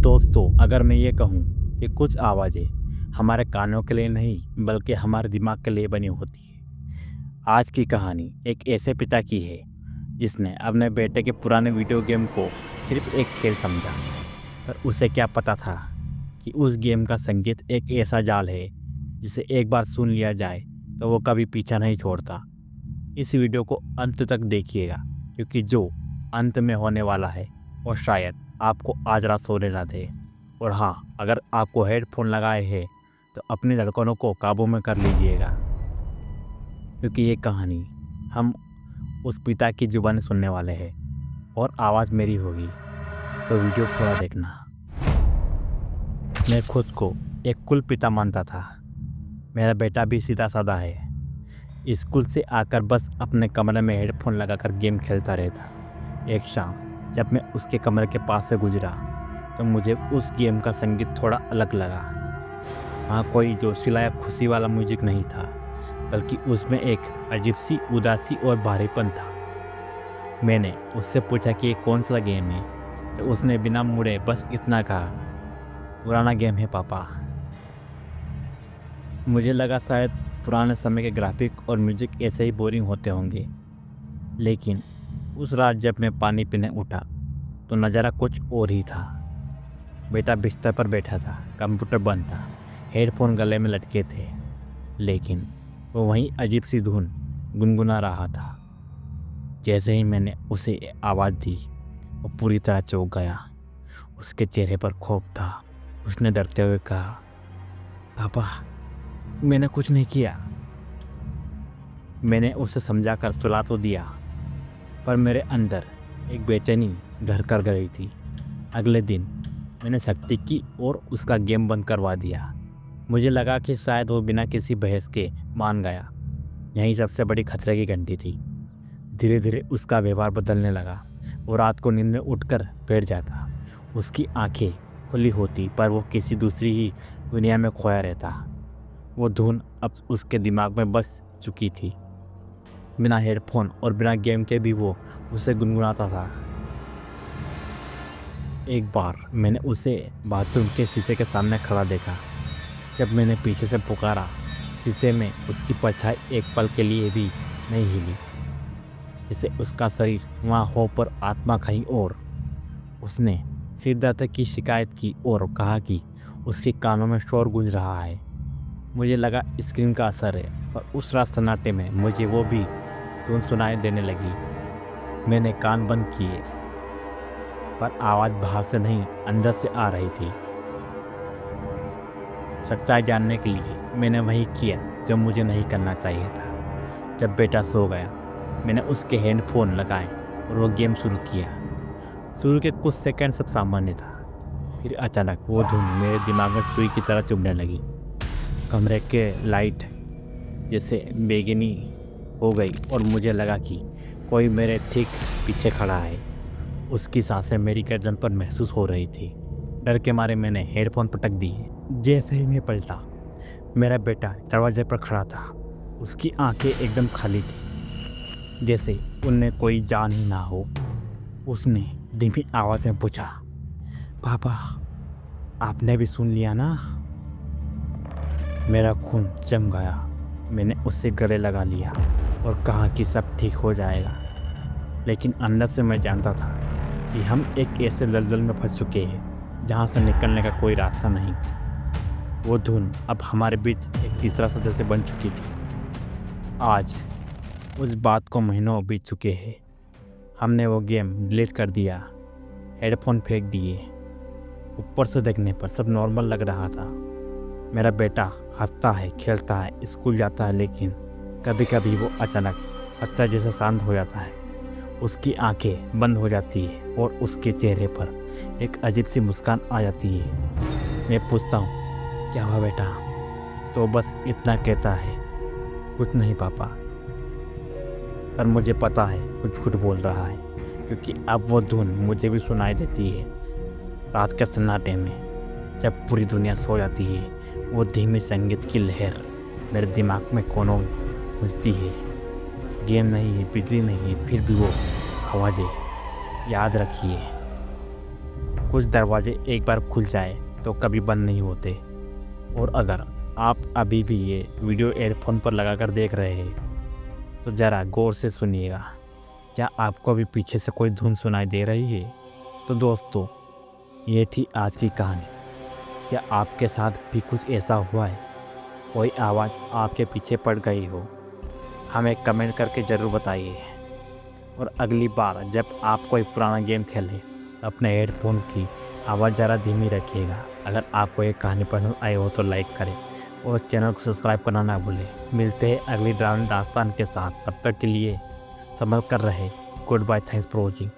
दोस्तों, अगर मैं ये कहूँ कि कुछ आवाज़ें हमारे कानों के लिए नहीं बल्कि हमारे दिमाग के लिए बनी होती है। आज की कहानी एक ऐसे पिता की है जिसने अपने बेटे के पुराने वीडियो गेम को सिर्फ एक खेल समझा, पर उसे क्या पता था कि उस गेम का संगीत एक ऐसा जाल है जिसे एक बार सुन लिया जाए तो वो कभी पीछा नहीं छोड़ता। इस वीडियो को अंत तक देखिएगा, क्योंकि जो अंत में होने वाला है वो शायद आपको आज रात सोने ना दे। और हाँ, अगर आपको हेडफोन लगाए हैं तो अपनी धड़कनों को काबू में कर लीजिएगा, क्योंकि ये कहानी हम उस पिता की जुबानी सुनने वाले हैं और आवाज़ मेरी होगी। तो वीडियो पूरा देखना। मैं खुद को एक कुल पिता मानता था। मेरा बेटा भी सीधा साधा है। स्कूल से आकर बस अपने कमरे में हेडफोन लगाकर गेम खेलता रहता। एक शाम जब मैं उसके कमरे के पास से गुजरा तो मुझे उस गेम का संगीत थोड़ा अलग लगा। हाँ, कोई जोशीला या खुशी वाला म्यूजिक नहीं था, बल्कि उसमें एक अजीब सी उदासी और भारीपन था। मैंने उससे पूछा कि ये कौन सा गेम है, तो उसने बिना मुड़े बस इतना कहा, पुराना गेम है पापा। मुझे लगा शायद पुराने समय के ग्राफिक और म्यूजिक ऐसे ही बोरिंग होते होंगे, लेकिन उस रात जब मैं पानी पीने उठा तो नज़ारा कुछ और ही था। बेटा बिस्तर पर बैठा था, कंप्यूटर बंद था, हेडफोन गले में लटके थे, लेकिन वो वहीं अजीब सी धुन गुनगुना रहा था। जैसे ही मैंने उसे आवाज़ दी वो पूरी तरह चौंक गया। उसके चेहरे पर खौफ था। उसने डरते हुए कहा, पापा, मैंने कुछ नहीं किया। मैंने उसे समझा कर सुला तो दिया, पर मेरे अंदर एक बेचैनी घर कर गई थी। अगले दिन मैंने सख्ती की और उसका गेम बंद करवा दिया। मुझे लगा कि शायद वो बिना किसी बहस के मान गया। यही सबसे बड़ी खतरे की घंटी थी। धीरे धीरे उसका व्यवहार बदलने लगा। वो रात को नींद में उठकर बैठ जाता। उसकी आंखें खुली होती, पर वो किसी दूसरी ही दुनिया में खोया रहता। वो धुन अब उसके दिमाग में बस चुकी थी। बिना हेडफोन और बिना गेम के भी वो उसे गुनगुनाता था। एक बार मैंने उसे बाथरूम के शीशे के सामने खड़ा देखा। जब मैंने पीछे से पुकारा, शीशे में उसकी परछाई एक पल के लिए भी नहीं हिली, जैसे उसका शरीर वहाँ हो पर आत्मा कहीं और। उसने सिर दर्द की शिकायत की और कहा कि उसके कानों में शोर गूंज रहा है। मुझे लगा स्क्रीन का असर है, पर उस रात सन्नाटे में मुझे वो भी धुन सुनाई देने लगी। मैंने कान बंद किए, पर आवाज़ बाहर से नहीं अंदर से आ रही थी। सच्चाई जानने के लिए मैंने वही किया जो मुझे नहीं करना चाहिए था। जब बेटा सो गया, मैंने उसके हेडफोन लगाए और वो गेम शुरू किया। शुरू के कुछ सेकंड सब सामान्य था, फिर अचानक वो धुन मेरे दिमाग में सुई की तरह चुभने लगी। कमरे के लाइट जैसे बेगनी हो गई और मुझे लगा कि कोई मेरे ठीक पीछे खड़ा है। उसकी सांसें मेरी गर्दन पर महसूस हो रही थी। डर के मारे मैंने हेडफोन पटक दिए। जैसे ही मैं पलटा, मेरा बेटा दरवाजे पर खड़ा था। उसकी आंखें एकदम खाली थी, जैसे उनमें कोई जान ही ना हो। उसने धीमी आवाज़ में पूछा, पापा, आपने भी सुन लिया ना? मेरा खून जम गया। मैंने उससे गले लगा लिया और कहा कि सब ठीक हो जाएगा, लेकिन अंदर से मैं जानता था कि हम एक ऐसे दलदल में फंस चुके हैं जहाँ से निकलने का कोई रास्ता नहीं। वो धुन अब हमारे बीच एक तीसरा सदस्य बन चुकी थी। आज उस बात को महीनों बीत चुके हैं। हमने वो गेम डिलीट कर दिया, हेडफोन फेंक दिए। ऊपर से देखने पर सब नॉर्मल लग रहा था। मेरा बेटा हंसता है, खेलता है, स्कूल जाता है, लेकिन कभी कभी वो अचानक पत्थर जैसा शांत हो जाता है। उसकी आंखें बंद हो जाती है और उसके चेहरे पर एक अजीब सी मुस्कान आ जाती है। मैं पूछता हूँ, क्या हुआ बेटा? तो बस इतना कहता है, कुछ नहीं पापा। पर मुझे पता है कुछ झूठ बोल रहा है, क्योंकि अब वो धुन मुझे भी सुनाई देती है। रात के सन्नाटे में जब पूरी दुनिया सो जाती है, वो धीमी संगीत की लहर मेरे दिमाग में कोनों गूंजती है। गेम नहीं है, बिजली नहीं है, फिर भी वो आवाज़ें। याद रखिए, कुछ दरवाजे एक बार खुल जाए तो कभी बंद नहीं होते। और अगर आप अभी भी ये वीडियो एयरफोन पर लगाकर देख रहे हैं तो ज़रा गौर से सुनिएगा। क्या आपको भी पीछे से कोई धुन सुनाई दे रही है? तो दोस्तों, ये थी आज की कहानी। क्या आपके साथ भी कुछ ऐसा हुआ है? कोई आवाज़ आपके पीछे पड़ गई हो? हमें कमेंट करके ज़रूर बताइए। और अगली बार जब आप कोई पुराना गेम खेलें, अपने हेडफोन की आवाज़ ज़रा धीमी रखिएगा। अगर आपको ये कहानी पसंद आई हो तो लाइक करें और चैनल को सब्सक्राइब करना ना भूलें। मिलते हैं अगली डरावनी दास्तान के साथ। तब तक के लिए संभल कर रहे। Goodbye, thanks for watching.